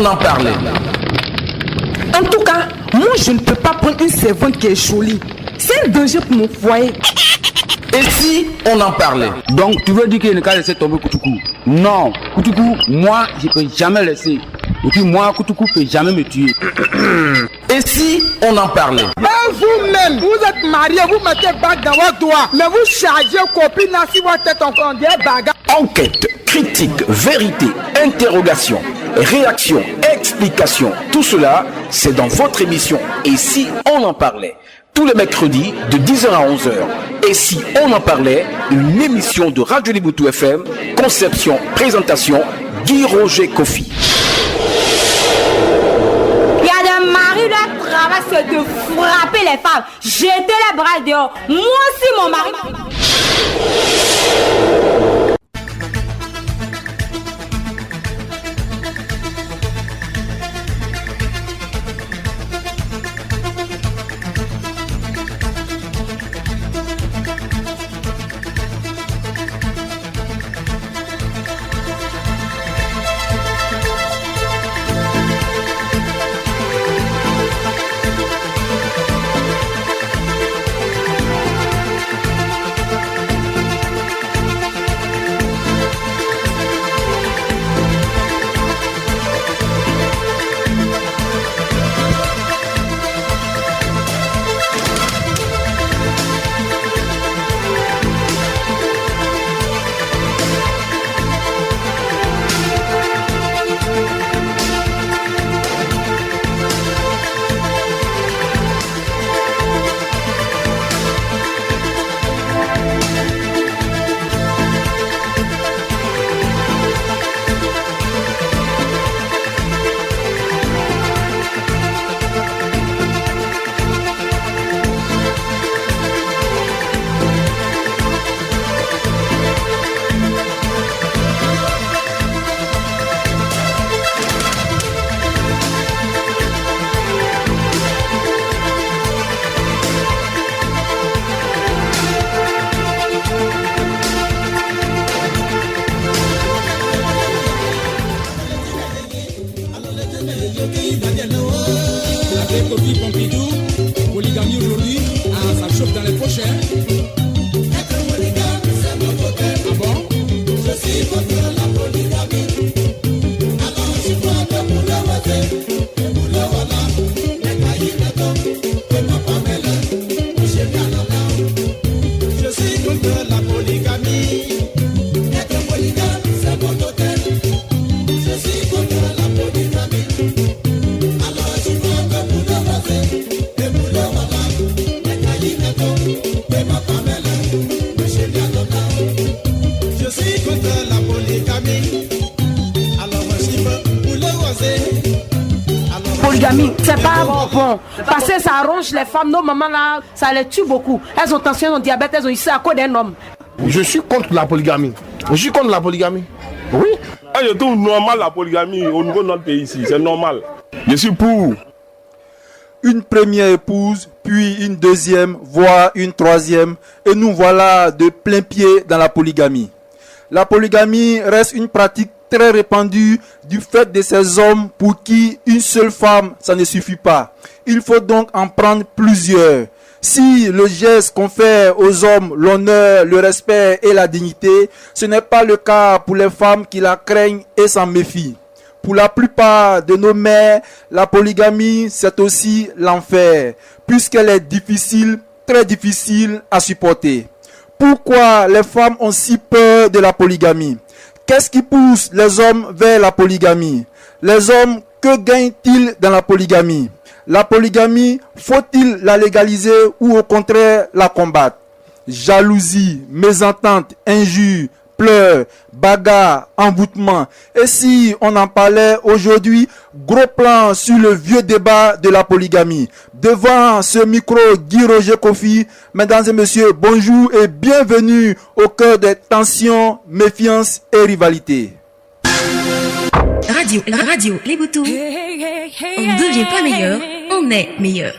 on en parlait. En tout cas, moi je ne peux pas prendre une servante qui est jolie. C'est un danger pour mon foyer. Et si on en parlait? Donc tu veux dire qu'il ne peut laisser tomber Koutoukou? Non, Koutoukou, moi je ne peux jamais laisser. Et puis moi, Koutoukou ne peut jamais me tuer. Et si on en parlait? Vous-même, vous êtes marié, vous mettez bague dans votre doigt, mais vous chargez copine si votre tête en des bagarres. Enquête, critique, vérité, interrogation, réaction, explication, tout cela, c'est dans votre émission. Et si on en parlait? Tous les mercredis de 10h à 11h. Et si on en parlait? Une émission de Radio Liboutou FM, conception, présentation, Guy Roger Kofi. Il y a des maris, leur travail c'est de frapper les femmes, jeter les bras dehors. Moi aussi mon mari. C'est pas bon. Parce que ça arrange les femmes, nos mamans là, ça les tue beaucoup. Elles ont tension, elles ont diabète, elles ont ici à cause d'un homme. Je suis contre la polygamie. Je suis contre la polygamie. Oui. Je trouve normal la polygamie au niveau de notre pays ici. C'est normal. Je suis pour. Une première épouse, puis une deuxième, voire une troisième. Et nous voilà de plein pied dans la polygamie. La polygamie reste une pratique très répandue du fait de ces hommes pour qui une seule femme, ça ne suffit pas. Il faut donc en prendre plusieurs. Si le geste confère aux hommes l'honneur, le respect et la dignité, ce n'est pas le cas pour les femmes qui la craignent et s'en méfient. Pour la plupart de nos mères, la polygamie, c'est aussi l'enfer, puisqu'elle est difficile, très difficile à supporter. Pourquoi les femmes ont si peur de la polygamie? Qu'est-ce qui pousse les hommes vers la polygamie? Les hommes, que gagnent-ils dans la polygamie? La polygamie, faut-il la légaliser ou au contraire la combattre? Jalousie, mésentente, injures, pleurs, bagarres, envoûtements. Et si on en parlait aujourd'hui, gros plan sur le vieux débat de la polygamie. Devant ce micro, Guy Roger Kofi, mesdames et messieurs, bonjour et bienvenue au cœur des tensions, méfiance et rivalité. Radio, les boutons. On ne devient pas meilleur, on est meilleur.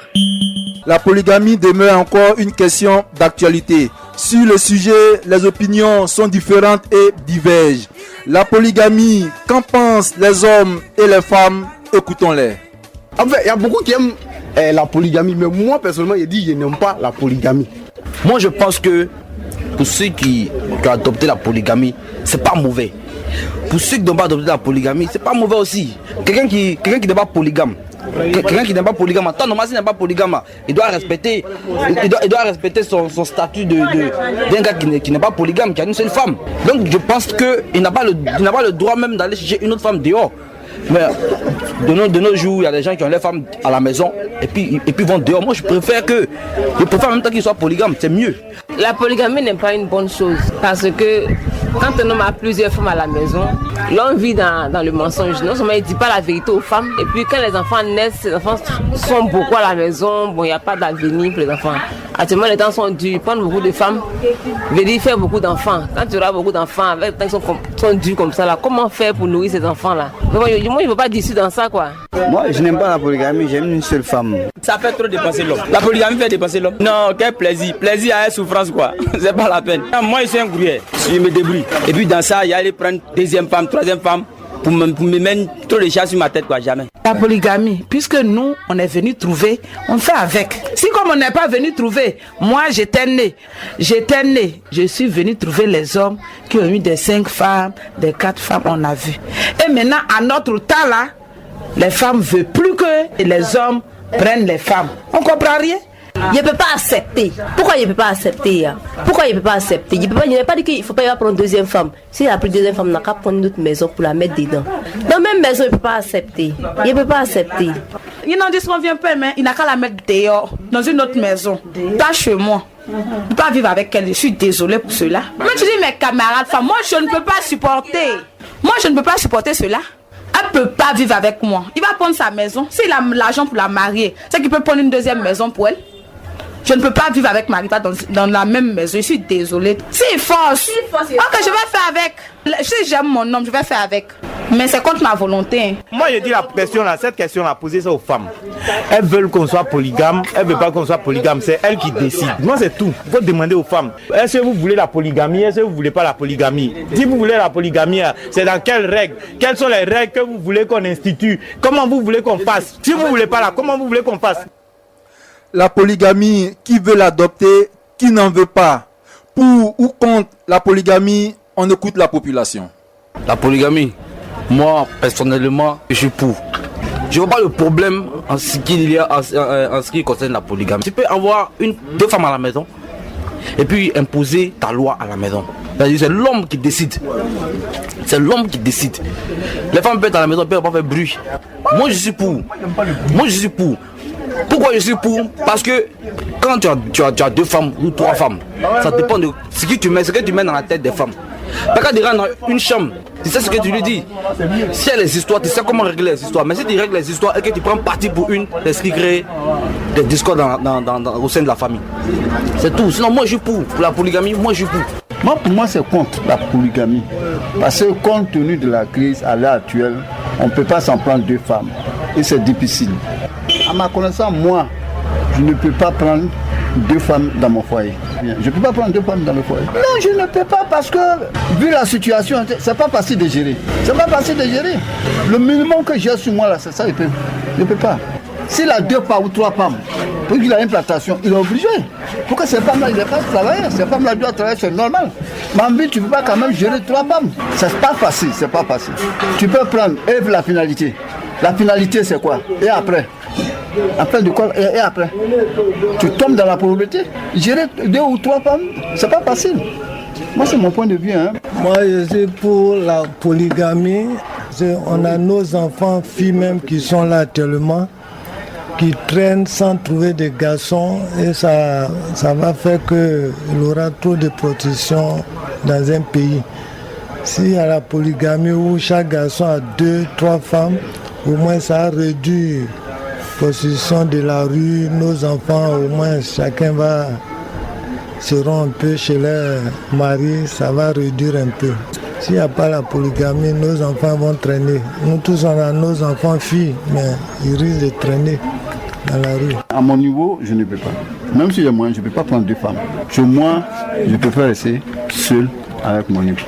La polygamie demeure encore une question d'actualité. Sur le sujet, les opinions sont différentes et divergent. La polygamie, qu'en pensent les hommes et les femmes? Écoutons-les. En fait, il y a beaucoup qui aiment la polygamie, mais moi personnellement, je dis je n'aime pas la polygamie. Moi, je pense que pour ceux qui ont adopté la polygamie, c'est pas mauvais. Pour ceux qui n'ont pas adopté la polygamie, c'est pas mauvais aussi. Quelqu'un qui n'est pas polygame. Quelqu'un qui n'est pas polygame, tant normalement s'il n'est pas polygame, il doit respecter, son statut d'un gars qui n'est pas polygame, qui a une seule femme. Donc je pense qu'il n'a pas le droit même d'aller chercher une autre femme dehors. Mais de nos jours, il y a des gens qui ont leurs femmes à la maison et puis vont dehors. Moi je préfère en même temps qu'ils soient polygames, c'est mieux. La polygamie n'est pas une bonne chose parce que quand un homme a plusieurs femmes à la maison, l'homme vit dans le mensonge. Non seulement il ne dit pas la vérité aux femmes, et puis quand les enfants naissent, ces enfants sont beaucoup à la maison, bon, il n'y a pas d'avenir pour les enfants. Actuellement, les temps sont durs, prendre beaucoup de femmes veut dire faire beaucoup d'enfants. Quand tu auras beaucoup d'enfants, avec les temps qui sont durs comme ça, là, comment faire pour nourrir ces enfants-là? Moi, je ne veux pas d'issue dans ça, quoi. Moi, je n'aime pas la polygamie, j'aime une seule femme. Ça fait trop dépasser l'homme. La polygamie fait dépasser l'homme. Non, quel plaisir. Plaisir à la souffrance, quoi. C'est pas la peine. Moi, je suis un gruyère. Je me débrouille. Et puis, dans ça, il y a aller prendre deuxième femme, troisième femme, pour me mettre trop de chats sur ma tête, quoi, jamais. La polygamie, puisque nous, on est venu trouver, on fait avec. Si comme on n'est pas venu trouver, moi j'étais né, je suis venu trouver les hommes qui ont eu des 5 femmes, des 4 femmes, on a vu. Et maintenant, à notre temps là, les femmes ne veulent plus que les hommes prennent les femmes. On comprend rien? Je ne peux pas accepter. Pourquoi je ne peux pas accepter? Pourquoi je ne peux pas accepter? Je n'ai pas dit qu'il ne faut pas prendre une deuxième femme. S'il a pris une deuxième femme, il n'a qu'à prendre une autre maison pour la mettre dedans. Dans la même maison, je ne peux pas accepter. Je ne peux pas accepter. Il n'en disconvient pas, mais il n'a qu'à la mettre dehors, dans une autre maison. Pas chez moi. Je ne peux pas vivre avec elle. Je suis désolée pour cela. Mais tu dis, mes camarades femmes, moi je ne peux pas supporter. Moi je ne peux pas supporter cela. Elle ne peut pas vivre avec moi. Il va prendre sa maison. S'il a l'argent pour la marier, c'est qu'il peut prendre une deuxième maison pour elle. Je ne peux pas vivre avec Marita dans la même maison. Je suis désolée. S'il force, ok, je vais faire avec. Si j'aime mon homme, je vais faire avec. Mais c'est contre ma volonté. Moi, je dis cette question-là, posez ça aux femmes. Elles veulent qu'on soit polygame, elles ne veulent pas qu'on soit polygame. C'est elles qui décident. Moi, c'est tout. Il faut demander aux femmes. Est-ce que vous voulez la polygamie? Est-ce que vous ne voulez pas la polygamie? Si vous voulez la polygamie, c'est dans quelles règles? Quelles sont les règles que vous voulez qu'on institue? Comment vous voulez qu'on fasse? Si vous ne voulez pas là, comment vous voulez qu'on fasse? La polygamie, qui veut l'adopter, qui n'en veut pas? Pour ou contre la polygamie, on écoute la population. La polygamie, moi personnellement, je suis pour. Je ne vois pas le problème en ce qui concerne la polygamie. Tu peux avoir 2 femmes à la maison et puis imposer ta loi à la maison. C'est l'homme qui décide. C'est l'homme qui décide. Les femmes peuvent être à la maison, peuvent pas faire bruit. Moi je suis pour. Moi je suis pour. Pourquoi je suis pour? Parce que quand tu as 2 femmes ou 3 femmes, ça dépend de ce que tu mets dans la tête des femmes. Quand tu rentres dans une chambre, tu sais ce que tu lui dis. Si il y a les histoires, tu sais comment régler les histoires. Mais si tu règles les histoires et que tu prends parti pour une, c'est ce qui crée des discords au sein de la famille. C'est tout. Sinon, moi je suis pour la polygamie, moi je suis pour. Pour moi, c'est contre la polygamie. Parce que compte tenu de la crise à l'heure actuelle, on ne peut pas s'en prendre 2 femmes. Et c'est difficile. À ma connaissance, moi, je ne peux pas prendre 2 femmes dans mon foyer. Je ne peux pas prendre 2 femmes dans le foyer. Non, je ne peux pas parce que, vu la situation, c'est pas facile de gérer. C'est pas facile de gérer. Le minimum que j'ai sur moi, là, c'est ça, je ne peux pas. S'il a 2 femmes ou 3 femmes, pour qu'il ait une plantation, il est obligé. Pour que ces femmes-là, il ne pas travailler. Ces femmes-là doivent travailler, c'est normal. Mais en ville, tu ne peux pas quand même gérer 3 femmes. C'est pas facile, c'est pas facile. Tu peux prendre, et la finalité. La finalité, c'est quoi? Et après? Après de quoi? Et après? Tu tombes dans la pauvreté. Gérer 2 ou 3 femmes, c'est pas facile. Moi, c'est mon point de vue. Moi, je suis pour la polygamie. On a nos enfants, filles même, qui sont là actuellement, qui traînent sans trouver de garçons. Et ça va faire qu'il y aura trop de protection dans un pays. S'il y a la polygamie où chaque garçon a 2, 3 femmes, au moins ça réduit la position de la rue. Nos enfants, au moins chacun seront un peu chez leur mari, ça va réduire un peu. S'il n'y a pas la polygamie, nos enfants vont traîner. Nous tous on a nos enfants filles, mais ils risquent de traîner dans la rue. À mon niveau, je ne peux pas. Même si j'ai moyen, je ne peux pas prendre 2 femmes. Sur moi, je préfère rester seul avec mon époux.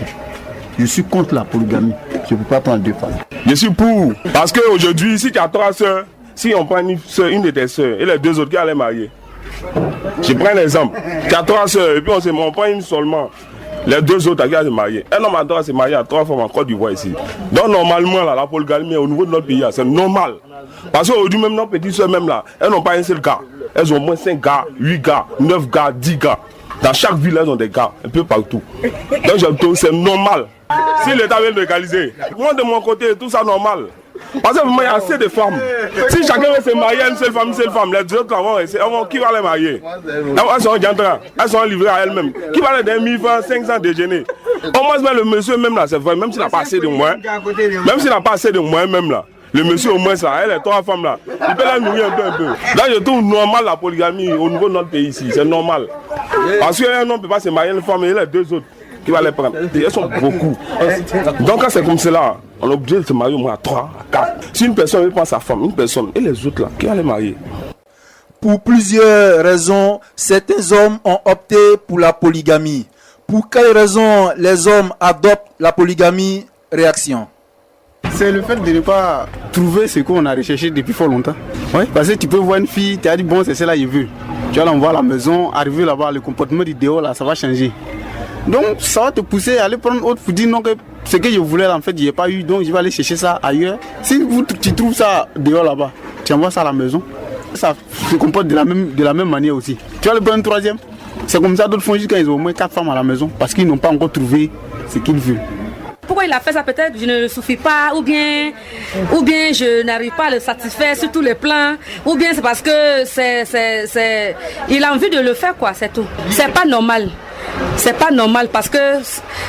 Je suis contre la polygamie. Je ne peux pas prendre 2 femmes. Je suis pour. Parce qu'aujourd'hui, si tu as 3 soeurs, si on prend une de tes soeurs et les 2 autres qui allaient marier. Je prends un exemple. Tu as 3 soeurs et puis on prend une seulement. Les 2 autres qui allaient se marier. Un homme a droit à se marier à 3 femmes en Côte d'Ivoire ici. Donc normalement, là, la polygamie au niveau de notre pays, c'est normal. Parce qu'aujourd'hui, même nos petites soeurs, même là, elles n'ont pas un seul gars. Elles ont au moins 5 gars, 8 gars, 9 gars, 10 gars. Dans chaque ville, elles ont des gars, un peu partout. Donc c'est normal. Si l'État veut légaliser, moi de mon côté, tout ça normal. Parce que il y a assez de femmes. Si chacun veut se marier à une seule femme, les autres qui va les marier? Elles sont gentras, elles sont livrées à elles-mêmes. Qui va les donner 1000 francs, 500 déjeuner? Au moins, le monsieur même là, c'est vrai, même s'il n'a pas assez de moyens, même là. Le monsieur au moins ça, elle est 3 femmes là, il peut la nourrir un peu. Là je trouve normal la polygamie au niveau de notre pays ici, c'est normal. Parce qu'un homme ne peut pas se marier à une femme et les 2 autres qui va les prendre. Et elles sont beaucoup. Donc quand c'est comme cela, on est obligé de se marier au moins à 3, à 4. Si une personne veut prendre sa femme, une personne, et les autres là, qui va les marier? Pour plusieurs raisons, certains hommes ont opté pour la polygamie. Pour quelles raisons les hommes adoptent la polygamie? Réaction. C'est le fait de ne pas trouver ce qu'on a recherché depuis fort longtemps. Oui. Parce que tu peux voir une fille, tu as dit bon c'est celle-là je veux. Tu vas l'envoyer à la maison, arriver là-bas, le comportement du dehors là, ça va changer. Donc ça va te pousser à aller prendre autre pour dire non que ce que je voulais là, en fait je n'ai pas eu, donc je vais aller chercher ça ailleurs. Si tu trouves ça dehors là-bas, tu envoies ça à la maison, ça se comporte de la même manière aussi. Tu vas le prendre un 3e. C'est comme ça d'autres font jusqu'à ils ont au moins 4 femmes à la maison parce qu'ils n'ont pas encore trouvé ce qu'ils veulent. Pourquoi il a fait ça? Peut-être je ne le suffis pas, ou bien je n'arrive pas à le satisfaire sur tous les plans, ou bien c'est parce que il a envie de le faire quoi, c'est tout. C'est pas normal. C'est pas normal parce que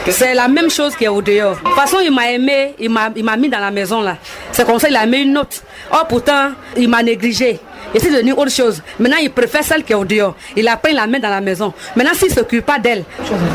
c'est la même chose qui est au dehors. De toute façon, il m'a aimé, il m'a mis dans la maison là. C'est comme ça il a mis une note. Or pourtant, il m'a négligé. Et c'est devenu autre chose. Maintenant, il préfère celle qui est au dehors. Il a pris la main dans la maison. Maintenant, s'il ne s'occupe pas d'elle,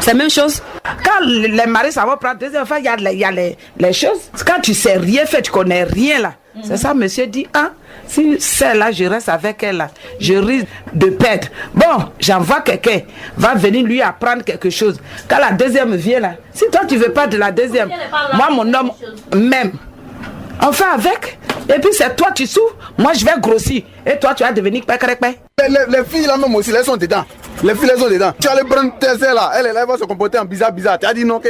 c'est la même chose. Quand les maris, ça va prendre 2 enfants, il y a les choses. Quand tu sais rien faire, tu connais rien là. C'est ça, monsieur dit, hein, si celle-là, je reste avec elle là, je risque de perdre. Bon, j'envoie quelqu'un, va venir lui apprendre quelque chose. Quand la 2e vient là, si toi tu veux pas de la 2e, moi mon homme même, on fait avec. Et puis c'est toi tu souffres, moi je vais grossir. Et toi tu vas devenir pèque. Les filles là même aussi, elles sont dedans. Les filles elles sont dedans. Tu vas aller prendre tes sœurs là, elle va se comporter en bizarre. Tu as dit non que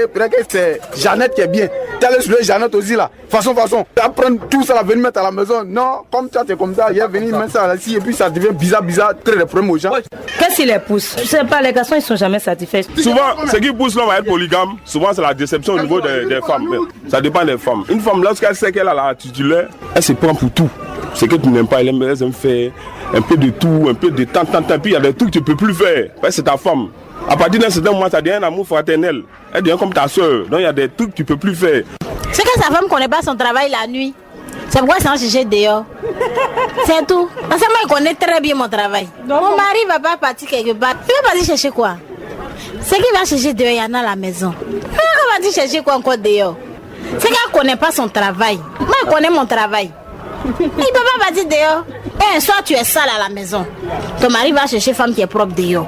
c'est Jeannette qui est bien. Tu as laissé Jeannette aussi là. Façon. Tu vas prendre tout ça là, venir mettre à la maison. Non, comme ça c'est comme ça, il va venir mettre ça là ici et puis ça devient bizarre, très les problèmes aux gens. Qu'est-ce qui les pousse? Je sais pas, les garçons ils sont jamais satisfaits. Souvent, ce qui pousse l'homme à être polygame, souvent c'est la déception au niveau des femmes. Ça dépend des femmes. Une femme, lorsqu'elle sait qu'elle a la titulaire, elle se prend pour tout. C'est que tu n'aimes pas, elle aime faire un peu de tout, un peu de tant. Puis il y a des trucs que tu ne peux plus faire. C'est ta femme. À partir d'un certain moment, ça devient un amour fraternel. Elle devient comme ta soeur. Donc il y a des trucs que tu ne peux plus faire. C'est que sa femme ne connaît pas son travail la nuit. C'est pourquoi elle s'en cherche dehors. C'est tout. Parce que moi, je connais très bien mon travail. Mon mari ne va pas partir quelque part. Il va partir chercher quoi? C'est qu'il va chercher dehors, il y en a à la maison. Il va partir chercher quoi encore dehors? C'est qu'elle ne connaît pas son travail. Moi, je connais mon travail. Il ne peut pas partir dehors. Et un soir, tu es sale à la maison. Ton mari va chercher femme qui est propre dehors.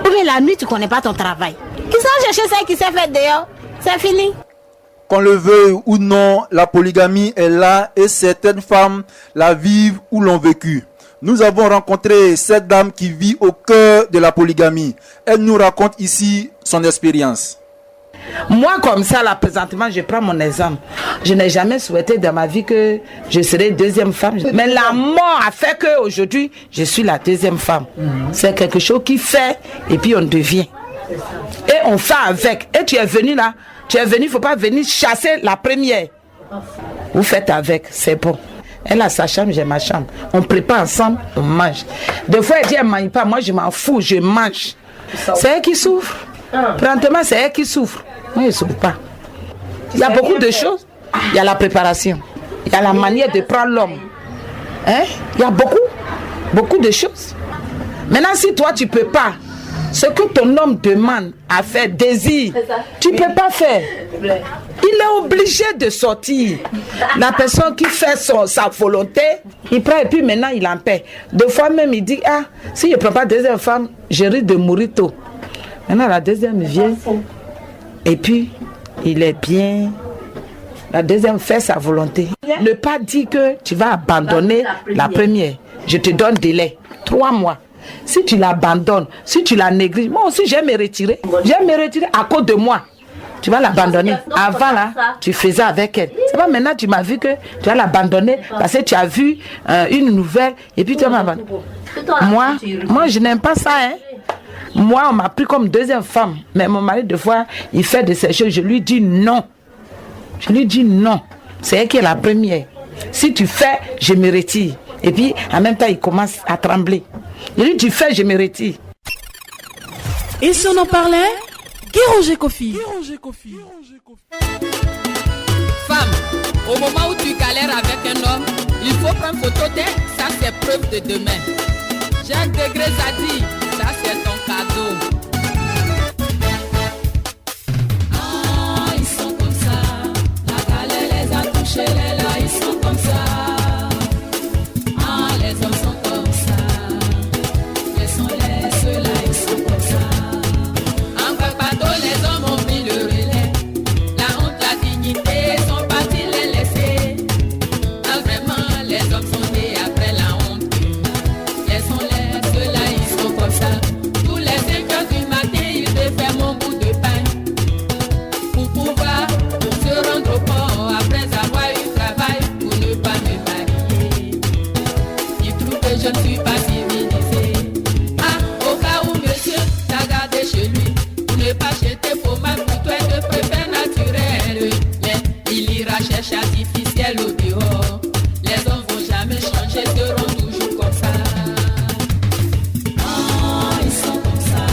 Ou bien la nuit, tu ne connais pas ton travail. Qui s'en chercher celle qui s'est fait dehors? C'est fini. Qu'on le veuille ou non, la polygamie est là et certaines femmes la vivent ou l'ont vécue. Nous avons rencontré cette dame qui vit au cœur de la polygamie. Elle nous raconte ici son expérience. Moi, comme ça, là, présentement, je prends mon exemple. Je n'ai jamais souhaité dans ma vie que je serais 2e femme. Mais la mort a fait qu'aujourd'hui, je suis la 2e femme. C'est quelque chose qui fait et puis on devient. Et on fait avec. Et tu es venu là. Tu es venu, il ne faut pas venir chasser la première. Vous faites avec, c'est bon. Elle a sa chambre, j'ai ma chambre. On prépare ensemble, on mange. Des fois, elle dit, elle ne mange pas. Moi, je m'en fous, je mange. C'est elle qui souffre. Présentement, c'est elle qui souffre. Moi, je ne souffre pas. Il y a beaucoup de choses. Il y a la préparation. Il y a la manière de prendre l'homme. Hein? Il y a beaucoup de choses. Maintenant, si toi, tu ne peux pas, Ce que ton homme demande à faire, désire, tu ne peux pas faire. Il est obligé de sortir. La personne qui fait sa volonté, il prend et puis maintenant il en paie. Deux fois même il dit, ah, si je ne prends pas deuxième femme, je risque de mourir tôt. Maintenant la deuxième vient et puis il est bien. La deuxième fait sa volonté. Ne pas dire que tu vas abandonner la première. Je te donne délai, 3 mois. Si tu l'abandonnes, si tu la négliges, moi aussi j'ai me retirer. J'ai me retirer à cause de moi. Tu vas l'abandonner. Avant là, tu faisais avec elle. C'est pas maintenant tu m'as vu que tu vas l'abandonner parce que tu as vu une nouvelle et puis tu vas m'abandonner. Moi je n'aime pas ça. Hein. Moi on m'a pris comme deuxième femme. Mais mon mari deux fois il fait de ces choses. Je lui dis non. Je lui dis non. C'est elle qui est la première. Si tu fais, je me retire. Et puis en même temps il commence à trembler. Je lui dis tu fais, je me retire. Et si on en parlait? Guy Roger Kofi. Femme, au moment où tu galères avec un homme, il faut prendre photo d'elle, ça c'est preuve de demain. Jacques Degré a dit, ça c'est ton cadeau. Ah, ils sont comme ça, la galère les a touchés, les là, ils sont comme ça. Ah, les hommes sont comme ça, les sont les, ceux-là, ils sont comme ça. Les hommes ont pris le relais. La honte, la dignité sont partis les laisser. Ah, vraiment, les hommes sont nés après la honte. Laissons-les, ceux-là, ils sont comme ça. Tous les 5 heures du matin, ils défèrent mon bout de pain. Pour pouvoir se rendre au port après avoir eu travail pour ne pas me marier. Ils trouvent que je ne suis pas civilisée. Ah, au cas où monsieur t'a gardé chez lui. Ne pas jeter pommade pour toi de préfère naturel. Il ira chercher artificiel au dehors. Les hommes vont jamais changer, seront toujours comme ça. Ah, ils sont comme ça.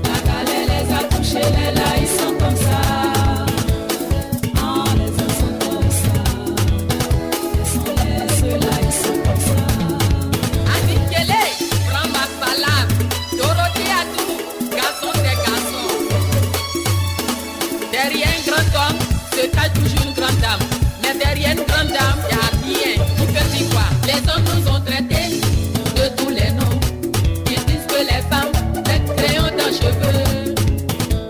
La galère les a touchés, les là, ils sont comme ça. Ah, les hommes sont comme ça. Ils sont les, ceux-là, ils sont comme ça. Annie Kelly, prends ma palabre. Dorothée a tout, garçon c'est garçon. Derrière un grand homme se cache toujours une grande dame. Mais derrière une grande dame, il n'y a rien. Tu peux dire quoi? Les hommes nous ont traités de tous les noms. Ils disent que les femmes, les crayons dans les cheveux.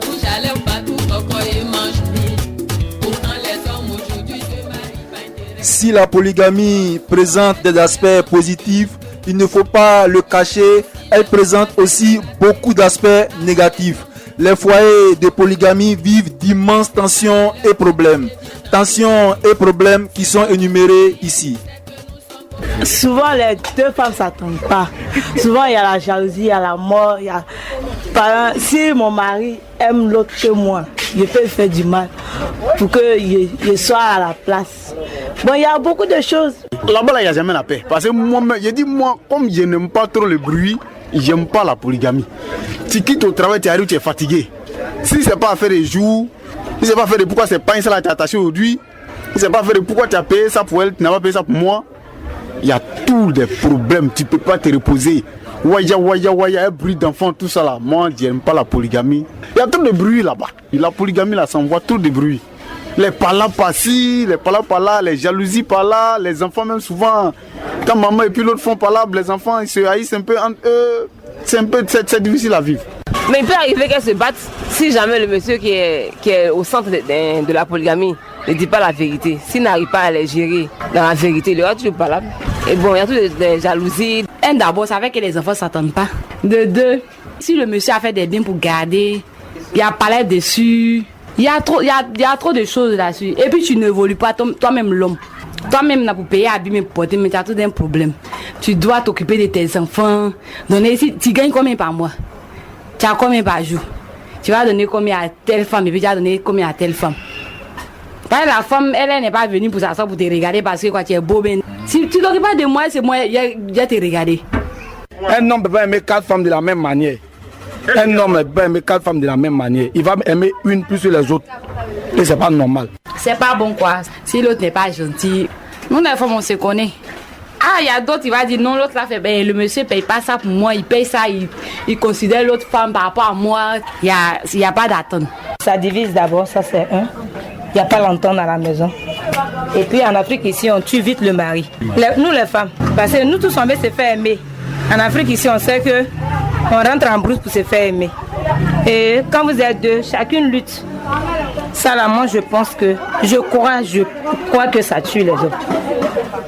Rouge à lèvres partout, encore ils mangent mille. Pourtant les hommes aujourd'hui se marient pas intéressés. Si la polygamie présente des aspects positifs, il ne faut pas le cacher, elle présente aussi beaucoup d'aspects négatifs. Les foyers de polygamie vivent d'immenses tensions et problèmes. Tensions et problèmes qui sont énumérés ici. Souvent, les deux femmes ne s'attendent pas. Souvent, il y a la jalousie, il y a la mort. Si mon mari aime l'autre que moi, je peux lui faire du mal pour qu'il soit à la place. Bon, il y a beaucoup de choses. Là-bas, il n'y a jamais la paix. Parce que moi, comme je n'aime pas trop le bruit, j'aime pas la polygamie. Tu quittes au travail, tu arrives, tu es fatigué. Si c'est pas à faire des jours, si c'est pas à faire de pourquoi c'est pas ça là tu es attaché aujourd'hui, si c'est pas à faire de pourquoi tu as payé ça pour elle, tu n'as pas payé ça pour moi, il y a tous des problèmes, tu peux pas te reposer. Waya, un bruit d'enfant, tout ça là. Moi, j'aime pas la polygamie. Il y a trop de bruit là-bas. La polygamie là, ça envoie trop de bruit. Les palas par-ci, les palas par-là, les jalousies par-là, les enfants même souvent, quand maman et puis l'autre font par là, les enfants ils se haïssent un peu entre eux. C'est difficile à vivre. Mais il peut arriver qu'elles se battent si jamais le monsieur qui est au centre de la polygamie ne dit pas la vérité. S'il n'arrive pas à les gérer dans la vérité, il y aura toujours pas là. Et bon, il y a toujours des jalousies. D'abord, c'est vrai que les enfants ne s'entendent pas. De deux, si le monsieur a fait des biens pour garder, il y a palais dessus, il y a trop de choses là-dessus. Et puis tu n'évolues pas toi-même l'homme. Toi-même, pour payer, abîmer, porter, mais tu as tout un problème. Tu dois t'occuper de tes enfants. Donner, si tu gagnes combien par mois? Tu as combien par jour? Tu vas donner combien à telle femme et puis tu vas donner combien à telle femme? Parce que la femme, elle n'est pas venue pour s'asseoir pour te regarder parce que quoi, tu es beau. Ben, si tu ne t'occupes pas de moi, c'est moi, je te regarder. Un homme ne peut pas aimer 4 femmes de la même manière. Un homme ne peut pas aimer 4 femmes de la même manière. Il va aimer une plus que les autres. Et c'est pas normal. C'est pas bon quoi. Si l'autre n'est pas gentil, nous les femmes on se connaît. Ah, il y a d'autres, il va dire non, l'autre là fait, ben, le monsieur paye pas ça pour moi, il paye ça, il considère l'autre femme par rapport à moi. Il y a pas d'attente. Ça divise d'abord, ça c'est un. Il n'y a pas l'entente à la maison. Et puis en Afrique ici, on tue vite le mari. Nous les femmes, parce que nous tous on veut se faire aimer. En Afrique ici, on sait que on rentre en brousse pour se faire aimer. Et quand vous êtes deux, chacune lutte. Ça là, moi je pense que, je crois que ça tue les autres.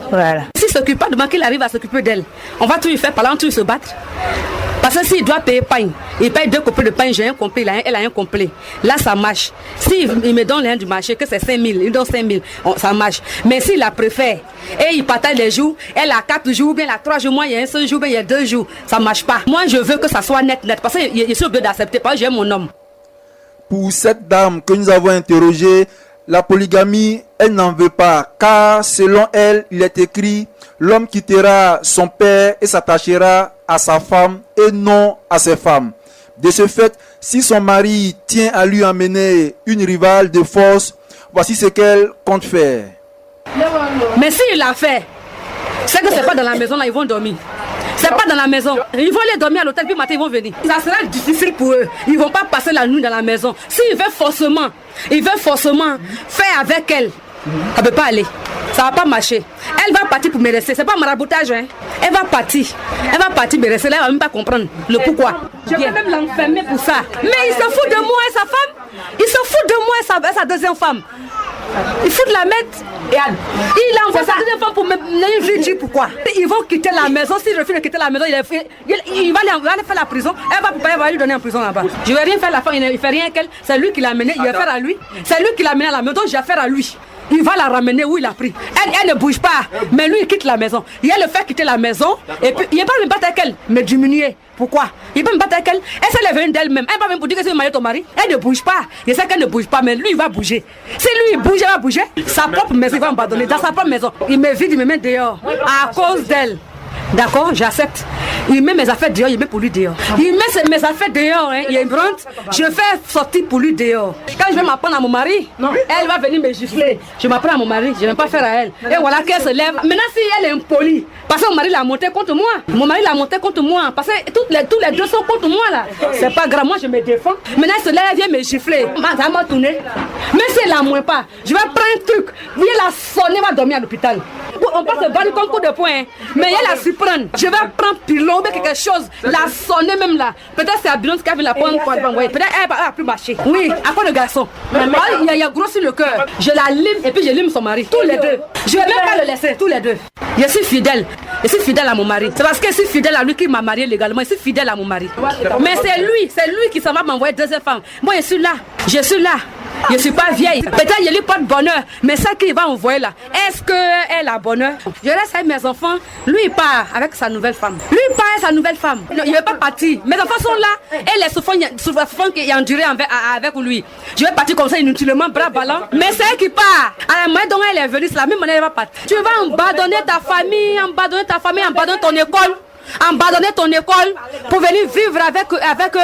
Voilà. S'il ne s'occupe pas de moi, qu'il arrive à s'occuper d'elle, on va tout lui faire parler, on va tout lui se battre. Parce que s'il doit payer pain, il paye 2 couples de pain, j'ai un complet, elle a un complet. Là, ça marche. S'il me donne l'un du marché, que c'est 5 000, il donne 5 000, ça marche. Mais s'il la préfère, et il partage les jours, elle a 4 jours, bien elle a 3 jours, moi il y a un seul jour, bien il y a 2 jours, ça marche pas. Moi, je veux que ça soit net, parce que je suis obligé d'accepter, parce que j'ai mon homme. Pour cette dame que nous avons interrogée, la polygamie, elle n'en veut pas, car selon elle, il est écrit, l'homme quittera son père et s'attachera à sa femme et non à ses femmes. De ce fait, si son mari tient à lui emmener une rivale de force, voici ce qu'elle compte faire. Mais s'il l'a fait, c'est que c'est pas dans la maison, là, ils vont dormir. C'est pas dans la maison. Ils vont aller dormir à l'hôtel, puis matin ils vont venir. Ça sera difficile pour eux. Ils vont pas passer la nuit dans la maison. S'ils veulent forcément faire avec elle, elle peut pas aller. Ça va pas marcher. Elle va partir pour me rester. C'est pas maraboutage, hein. Elle va partir me rester. Là, elle va même pas comprendre le pourquoi. Je vais même l'enfermer pour ça. Mais il se fout de moi et sa femme. Il se fout de moi et sa deuxième femme. Il faut de la mettre. Il envoie sa deuxième femme pour me dire pourquoi. Ils vont quitter la maison. S'il refuse de quitter la maison, il va aller faire la prison. Elle va lui donner en prison là-bas. Je vais rien faire la femme, il fait rien qu'elle. C'est lui qui l'a amené, il va faire à lui. C'est lui qui l'a amené à la maison, j'ai affaire à lui. Il va la ramener où il a pris. Elle ne bouge pas, mais lui il quitte la maison. Il va le faire quitter la maison et puis il ne va pas me battre avec elle, mais diminuer. Pourquoi? Il peut me battre avec elle. Elle est venue d'elle-même. Elle va même pour dire que c'est marié ton mari. Elle ne bouge pas. Je sais qu'elle ne bouge pas, mais lui il va bouger. Si lui il bouge, elle va bouger. Sa propre maison, il va m'abandonner. Dans sa propre maison. Il me vide, il me met dehors. À cause d'elle. D'accord, j'accepte. Il met mes affaires dehors, il met pour lui dehors. Il met mes affaires dehors, hein. Il rentre, je fais sortir pour lui dehors. Quand je vais m'apprendre à mon mari, elle va venir me gifler. Je m'apprends à mon mari, je ne vais pas faire à elle. Et voilà qu'elle se lève. Maintenant, si elle est impolie, parce que mon mari l'a monté contre moi. Mon mari l'a monté contre moi. Parce que tous les deux sont contre moi là. C'est pas grave, moi je me défends. Maintenant, elle se lève, elle vient me gifler. Ça m'a tourné. Mais si elle la moins pas, je vais prendre un truc. Viens la sonner, va dormir à l'hôpital. On peut se battre comme coup de poing. Mais elle a su prendre. Je vais prendre pilon ou quelque chose. La sonner même là. Peut-être c'est Abilon qui a vu la prendre pour envoyer. Peut-être elle va plus marcher. Oui, à quoi le garçon. Il y a gros sur le cœur. Je la lime et puis je lime son mari. Tous les deux. Je ne vais même pas le laisser. Tous les deux. Je suis fidèle. Je suis fidèle à mon mari. C'est parce que je suis fidèle à lui qui m'a marié légalement. Je suis fidèle à mon mari. Mais c'est lui qui s'en va m'envoyer deuxième femme. Moi je suis là. Je suis là. Je ne suis pas vieille. Peut-être qu'il n'y a pas de bonheur. Mais ça qu'il va envoyer là, est-ce qu'elle a bonheur? Je reste avec mes enfants. Lui, il part avec sa nouvelle femme. Lui, il part avec sa nouvelle femme. Non, il ne veut pas partir. Mes enfants sont là. Et les souffrances qu'il a endurées avec lui. Je vais partir comme ça inutilement, bras ballants. Mais c'est elle qui part. À la manière dont elle est venue, c'est la même manière elle va partir. Tu vas abandonner ta famille, abandonner ton école. Abandonner ton école pour venir vivre avec eux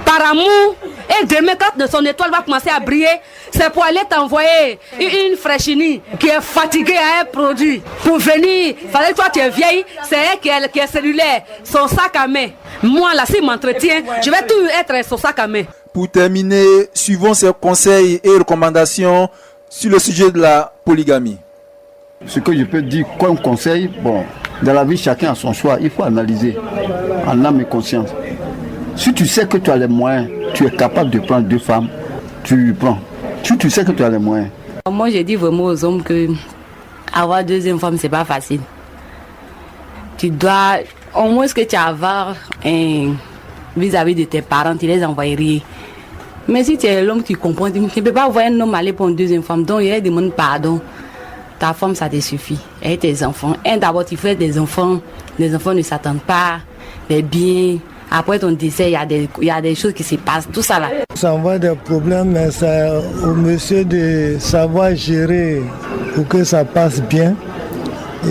par amour. Et demain, quand son étoile va commencer à briller, c'est pour aller t'envoyer une fraîchinie qui est fatiguée à un produit. Pour venir, fallait que toi tu es vieille, c'est elle qui est cellulaire, son sac à main. Moi là, s'il m'entretient, je vais tout être son sac à main. Pour terminer, suivons ces conseils et recommandations sur le sujet de la polygamie. Ce que je peux dire comme conseil, bon, dans la vie, chacun a son choix. Il faut analyser en âme et conscience. Si tu sais que tu as les moyens, tu es capable de prendre 2 femmes, tu prends. Si tu sais que tu as les moyens. Moi, je dis vraiment aux hommes que avoir deuxième femme, c'est pas facile. Tu dois, au moins que tu avoir vis-à-vis de tes parents, tu les envoyerais. Mais si tu es l'homme qui comprend, tu ne peux pas voir un homme aller pour une deuxième femme, donc il demande pardon. Ta femme, ça te suffit. Et tes enfants. D'abord, tu fais des enfants. Les enfants ne s'attendent pas. Les biens. Après ton décès, il y a des choses qui se passent. Tout ça là. Ça envoie des problèmes, mais c'est au monsieur de savoir gérer pour que ça passe bien.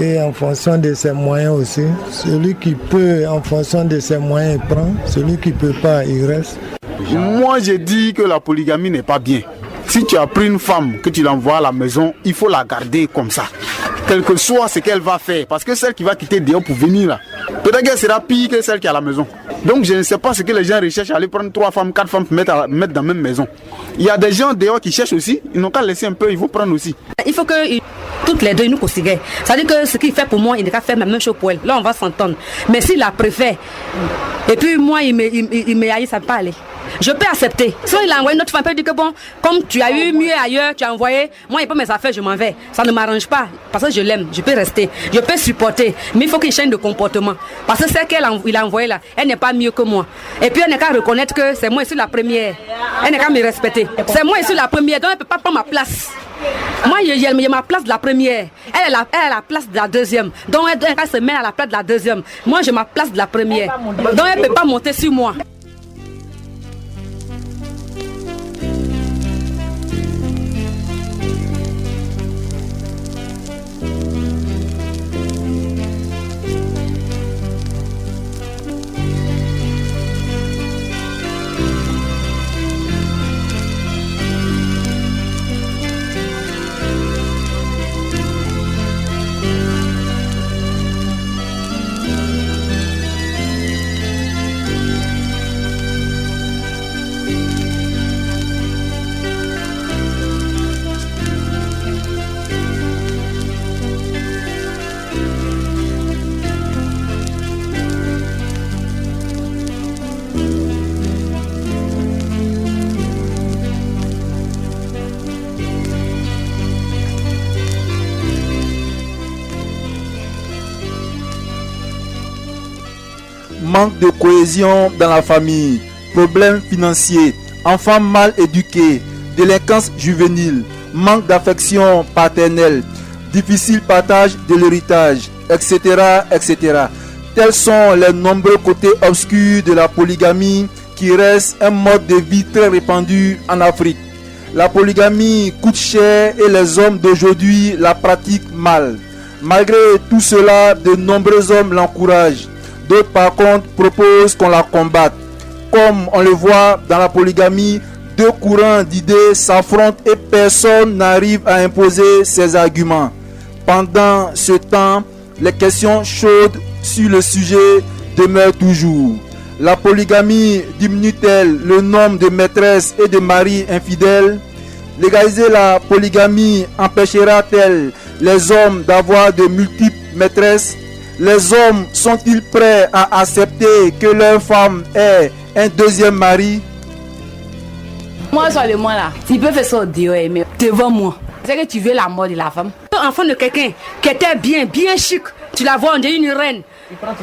Et en fonction de ses moyens aussi. Celui qui peut, en fonction de ses moyens, il prend. Celui qui ne peut pas, il reste. Moi, je dis que la polygamie n'est pas bien. Si tu as pris une femme, que tu l'envoies à la maison, il faut la garder comme ça. quel que soit ce qu'elle va faire. Parce que celle qui va quitter dehors pour venir là, peut-être qu'elle sera pire que celle qui est à la maison. Donc je ne sais pas ce que les gens recherchent, aller prendre 3 femmes, 4 femmes pour mettre dans la même maison. Il y a des gens dehors qui cherchent aussi, ils n'ont qu'à laisser un peu, ils vont prendre aussi. Il faut que toutes les deux nous considèrent. Ça veut dire que ce qu'il fait pour moi, il n'a qu'à faire la même chose pour elle. Là, on va s'entendre. Mais s'il la préfère, et puis moi, il me haït, ça ne peut pas aller. Je peux accepter. Sinon, il a envoyé une autre femme, il peut dire que bon, comme tu as eu mieux ailleurs, tu as envoyé, moi, il pas mes affaires, je m'en vais. Ça ne m'arrange pas, parce que je l'aime, je peux rester, je peux supporter. Mais il faut qu'il change de comportement. Parce que celle qu'il a envoyée là, elle n'est pas mieux que moi. Et puis, elle n'est qu'à reconnaître que c'est moi ici la première. Elle n'est qu'à me respecter. C'est moi ici la première, donc elle ne peut pas prendre ma place. Moi, j'ai ma place de la première. Elle a la place de la deuxième. Donc, elle se met à la place de la deuxième. Moi, j'ai ma place de la première. Donc, elle ne peut pas monter sur moi. Manque de cohésion dans la famille, problèmes financiers, enfants mal éduqués, délinquance juvénile, manque d'affection paternelle, difficile partage de l'héritage, etc., etc. Tels sont les nombreux côtés obscurs de la polygamie qui reste un mode de vie très répandu en Afrique. La polygamie coûte cher et les hommes d'aujourd'hui la pratiquent mal. Malgré tout cela, de nombreux hommes l'encouragent. D'autres par contre proposent qu'on la combatte. Comme on le voit dans la polygamie, deux courants d'idées s'affrontent et personne n'arrive à imposer ses arguments. Pendant ce temps, les questions chaudes sur le sujet demeurent toujours. La polygamie diminue-t-elle le nombre de maîtresses et de maris infidèles? Légaliser la polygamie empêchera-t-elle les hommes d'avoir de multiples maîtresses? Les hommes sont-ils prêts à accepter que leur femme ait un deuxième mari? Moi, seulement là, il peut faire ça au Dieu, mais devant moi. C'est que tu veux la mort de la femme. Enfant de quelqu'un qui était bien chic, tu la vois, on dirait une reine.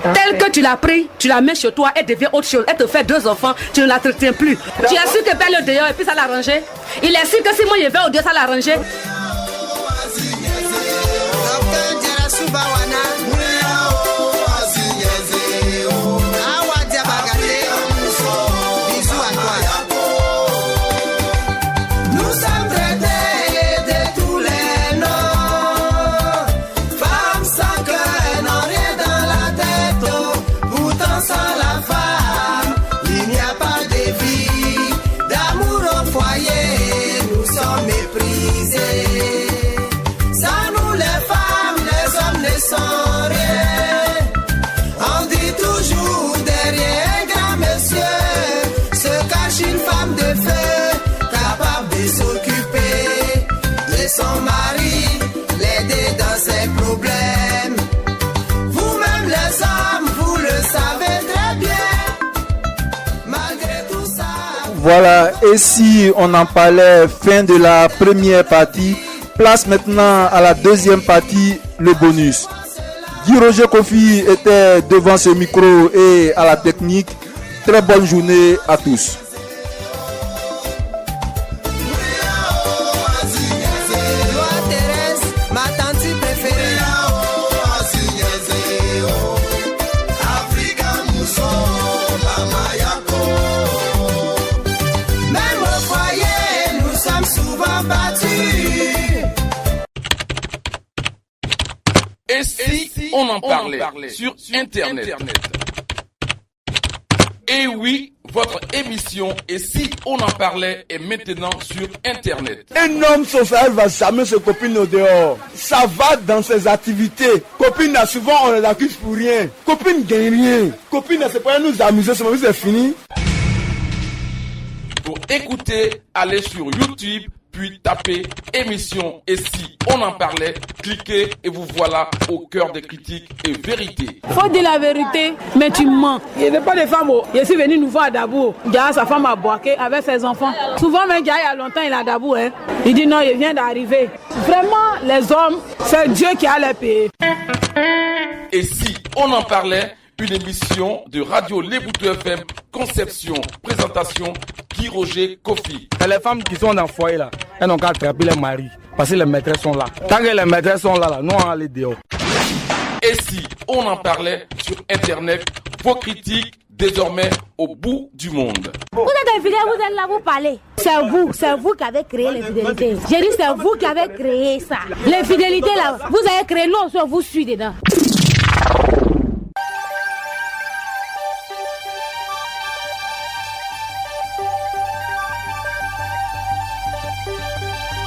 Telle que tu l'as pris, tu la mets chez toi, elle devient autre chose. Elle te fait 2 enfants, tu ne la retiens plus. Tu es sûr que père le dehors et puis ça l'a arrangé. Il est sûr que si moi je vais au dehors, ça l'a arrangé. Son mari, l'aider dans ses problèmes. Vous-même les hommes, vous le savez très bien. Malgré tout ça. Voilà, et si on en parlait, fin de la première partie, place maintenant à la deuxième partie, le bonus. Guy Roger Kofi était devant ce micro et à la technique. Très bonne journée à tous. Et si on en parlait sur Internet? Et oui, votre émission Et si on en parlait est maintenant sur Internet. Un homme social va jamais se copine au dehors. Ça va dans ses activités. Copine, souvent on les accuse pour rien. Copine gagne rien. Copine, c'est pas nous amuser, c'est fini. Pour écouter, allez sur YouTube, puis tapez émission Et si on en parlait, cliquez et vous voilà au cœur des critiques et vérités. Faut dire la vérité, mais tu mens. Il n'y avait pas de femme. Je suis venu nous voir à Dabou. Sa femme a boaké avec ses enfants. Souvent, même il y a longtemps, il est à Dabou. Il dit non, il vient d'arriver. Vraiment, les hommes, c'est Dieu qui a les payer. Et si on en parlait, une émission de Radio Leboutou FM, conception, présentation, Guy Roger Kofi. Et les femmes qui sont dans le foyer là, elles n'ont qu'à attraper les maris, parce que les maîtresses sont là. Tant que les maîtresses sont là, nous on va aller dehors. Et si on en parlait sur Internet, vos critiques désormais au bout du monde. Vous êtes infidèles, vous êtes là, vous parlez. C'est vous qui avez créé l'infidélité. J'ai dit c'est vous qui avez créé ça. L'infidélité là, vous avez créé, nous on vous suit dedans.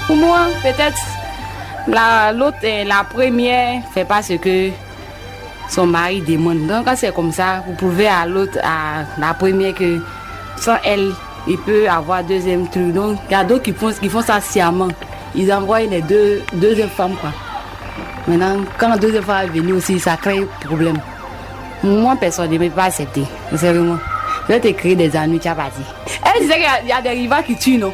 Pour moi, peut-être la première fait pas ce que son mari demande. Donc quand c'est comme ça, vous pouvez à la première que sans elle, il peut avoir deuxième truc. Donc il y a d'autres qui font ça sciemment. Ils envoient les deuxième femmes quoi. Maintenant, quand la deuxième femme est venue aussi, ça crée problème. Moi, personne ne peut pas accepter. Sérieusement. Je vais te créer des ennuis, tu as pas dit. Elle disait qu'il y a des rivaux qui tuent, non?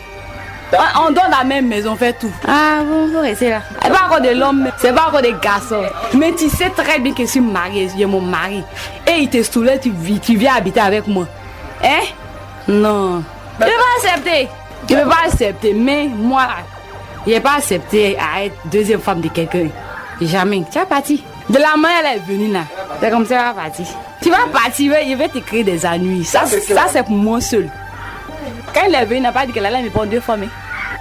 On donne la même maison, on fait tout. Ah bon, faut rester là. C'est pas encore de l'homme, c'est pas encore des garçons. Mais tu sais très bien que je suis mariée, j'ai mon mari. Et il te saoulait, tu viens habiter avec moi. Hein? Non. Je ne vais pas accepter. Je ne vais pas accepter. Mais moi, je ne vais pas accepter à être deuxième femme de quelqu'un. Jamais. Tu vas partir. De la main, elle est venue là. C'est comme ça, elle va partir. Tu vas partir, je vais te créer des ennuis. Ça c'est pour moi seul. Quand elle est venue, il n'a pas dit qu'elle allait me prendre deux femmes.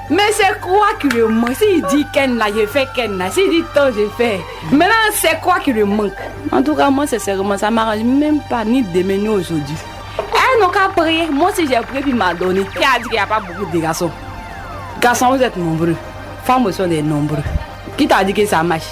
Mais c'est quoi qui lui manque? S'il dit qu'elle là, je fais qu'elle là. S'il dit tant, je fais. Maintenant, c'est quoi qui lui manque? En tout cas, moi, sincèrement, ça ne m'arrange même pas ni demain ni aujourd'hui. Elle n'a qu'à prier. Moi, si j'ai prié, puis m'a donné. Qui a dit qu'il n'y a pas beaucoup de garçons? Garçons, vous êtes nombreux. Femmes sont des nombreux. Qui t'a dit que ça marche?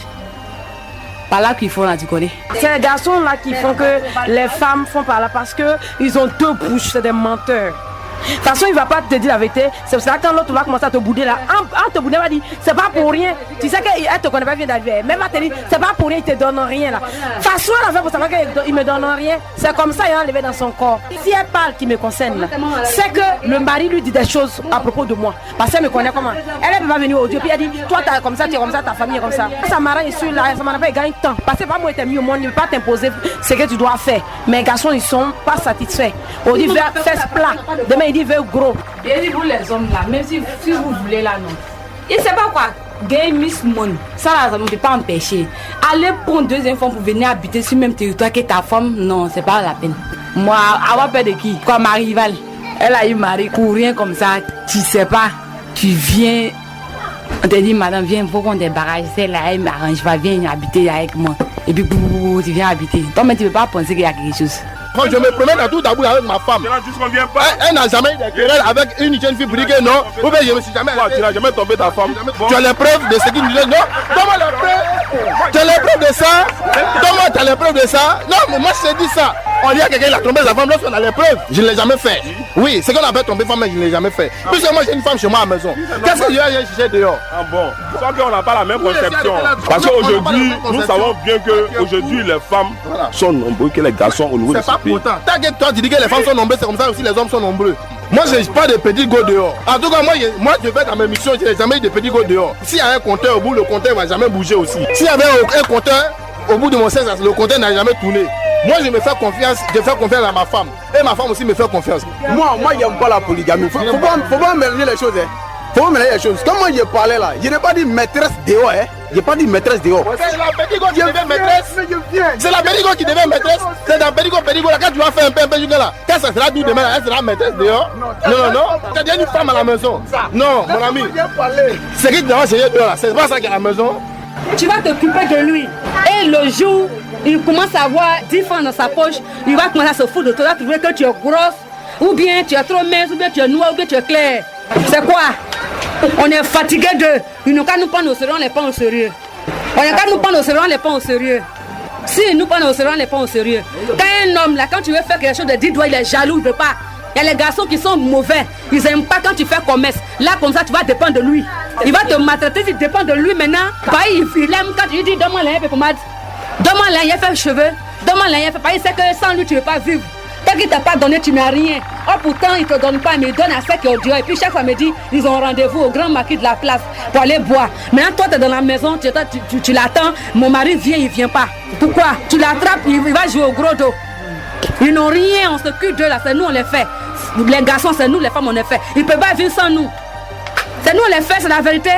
Par là qu'ils font là, tu connais. C'est les garçons là qui font que les femmes font par là parce qu'ils ont deux bouches, c'est des menteurs. De toute façon, il ne va pas te dire la vérité. C'est pour ça que quand l'autre va commencer à te bouder là, en te boudant, il va dire c'est pas pour rien. Tu sais qu'elle ne te connaît pas, vient d'arriver. Même elle te dit c'est pas pour rien, il ne te donne rien là. De toute façon, elle a fait pour savoir qu'il ne me donne rien. C'est comme ça, il a enlevé dans son corps. Si elle parle qui me concerne là, c'est que le mari lui dit des choses à propos de moi. Parce qu'elle me connaît comment. Elle ne peut pas venir au Dieu. Puis elle dit toi, tu es comme ça, ta famille est comme ça. Ça m'arrange, je suis là, ça m'arrange pas, il gagne temps. Parce que pas moi, tu es mieux au monde, il ne peut pas t'imposer ce que tu dois faire. Mais les garçons, ils ne sont pas satisfaits. On dit fais plat. Demain, il dit veut gros. Et dit vous les hommes là, même si vous voulez là, non. Et c'est pas quoi, gay Miss Mon, ça là, ça ne peut pas empêcher. Aller pour une deuxième femme pour venir habiter sur le même territoire que ta femme, non, c'est pas la peine. Moi, avoir peur de qui? Quoi, ma rivale, elle a eu mari pour rien comme ça, tu sais pas, tu viens, on te dit madame, viens, faut qu'on débarrasse, celle là, elle m'arrange pas, viens habiter avec moi. Et puis, tu viens habiter. Toi, mais tu ne peux pas penser qu'il y a quelque chose. Quand je me promène à tout Dabou avec ma femme, elle n'a jamais eu de querelle avec une jeune fille pour dire que non. Ou bien je me suis jamais. Tu n'as jamais tombé ta femme. Tu as les preuves de ce qu'il disait. Non, donne-moi les preuves. Tu as les preuves de ça. Donne-moi, tu as les preuves de ça. Non, mais moi je te dis ça. On dit à quelqu'un qu'il a trompé sa femme lorsqu'on a les preuves. Je ne l'ai jamais fait. Oui, c'est qu'on avait trompé femme, mais je ne l'ai jamais fait. Puisque moi j'ai une femme chez moi à la maison. Qu'est-ce que je vais chercher dehors? Ah bon, sans qu'on n'a pas la même conception. Parce qu'aujourd'hui, nous savons bien qu'aujourd'hui les femmes sont nombreuses que les garçons au niveau de ce pays. T'inquiète, toi tu dis que les femmes sont nombreuses, c'est comme ça aussi les hommes sont nombreux. Moi je n'ai pas de petits go dehors. En tout cas moi je vais dans mes missions, je n'ai jamais eu de petits go dehors. S'il y a un compteur au bout, le compteur ne va jamais bouger aussi. S'il y avait un compteur au bout de mon 16 ans, le compteur n'a jamais tourné. Moi je me fais confiance, je fais confiance à ma femme. Et ma femme aussi me fait confiance. Moi j'aime pas la polygamie. Faut pas mélanger les choses. Faut pas mélanger les choses. Comme moi je parlais là, je n'ai pas dit maîtresse dehors. Je n'ai pas dit maîtresse dehors. C'est la Pédigo qui devient maîtresse. C'est la Pédigo qui devient maîtresse. C'est la Pédigo là. Quand tu vas faire un peu là, quand ça sera doux demain, elle sera maîtresse dehors. Non. Tu as déjà une femme à la maison. Non, mon ami. C'est qui doit chercher dehors là. C'est pas ça qui est à la maison. Tu vas t'occuper de lui. Et le jour, il commence à avoir 10 francs dans sa poche, il va commencer à se foutre de toi. Tu vois que tu es grosse. Ou bien tu es trop mince, ou bien tu es noir, ou bien tu es clair. C'est quoi? On est fatigué d'eux. Ils n'ont qu'à nous prendre au sérieux, on les prend au sérieux. On n'a qu'à nous prendre au sérieux, on les prend au sérieux. Si nous prenons au sérieux, on les prend au sérieux. Quand un homme, là, quand tu veux faire quelque chose de 10 doigts, il est jaloux, il ne veut pas. Il y a les garçons qui sont mauvais. Ils n'aiment pas quand tu fais commerce. Là, comme ça, tu vas dépendre de lui. Il va te maltraiter, tu dépends de lui maintenant. Pareil, il aime quand tu lui dis donne-moi l'un, pommade. Donne-moi l'un, il a fait cheveux. Donne-moi l'un, il a fait. Pareil, il sait que sans lui, tu ne veux pas vivre. Tant qu'il ne t'a pas donné, tu n'as rien. Oh, pourtant, il ne te donne pas, mais il donne à ceux qui ont Dieu. Et puis, chaque fois, il me dit ils ont rendez-vous au grand marquis de la place pour aller boire. Maintenant, toi, tu es dans la maison, tu l'attends. Mon mari vient, il ne vient pas. Pourquoi? Tu l'attrapes, il va jouer au gros dos. Ils n'ont rien, on s'occupe d'eux là, c'est nous on les fait. Les garçons, c'est nous, les femmes on les fait. Ils ne peuvent pas vivre sans nous. C'est nous on les fait, c'est la vérité.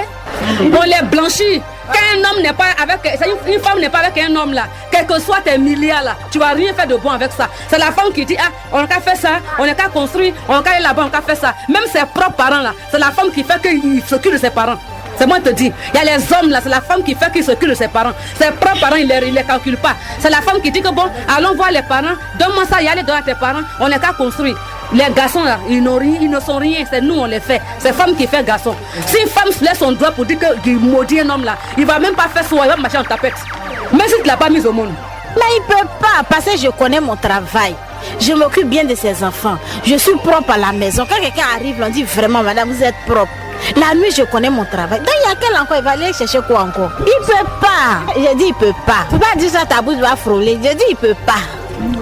On les blanchit. Quand un homme n'est pas avec, une femme n'est pas avec un homme là, quel que soit tes milliards là, tu vas rien faire de bon avec ça. C'est la femme qui dit ah, on n'a qu'à faire ça, on n'a qu'à construire, on n'a qu'à aller là-bas, on n'a qu'à faire ça. Même ses propres parents là, c'est la femme qui fait qu'il s'occupe de ses parents. C'est moi qui te dis, il y a les hommes là, c'est la femme qui fait qu'il s'occupe de ses parents. Ses propres parents, il ne les calcule pas. C'est la femme qui dit que bon, allons voir les parents, donne-moi ça, y aller dans tes parents, on n'est qu'à construire. Les garçons là, ils ne sont rien, c'est nous on les fait. C'est femme qui fait garçon. Si une femme se laisse son doigt pour dire qu'il maudit un homme là, il va même pas faire soin, il va marcher en tapette. Même si tu ne l'as pas mis au monde. Mais il peut pas, parce que je connais mon travail. Je m'occupe bien de ses enfants. Je suis propre à la maison. Quand quelqu'un arrive, on dit vraiment, madame, vous êtes propre. La nuit, je connais mon travail. Donc, il y a quel encore? Il va aller chercher quoi encore? Il peut pas. Je dis, il peut pas. Tu vas dire ça, ta bouche va frôler. Je dis, il peut pas.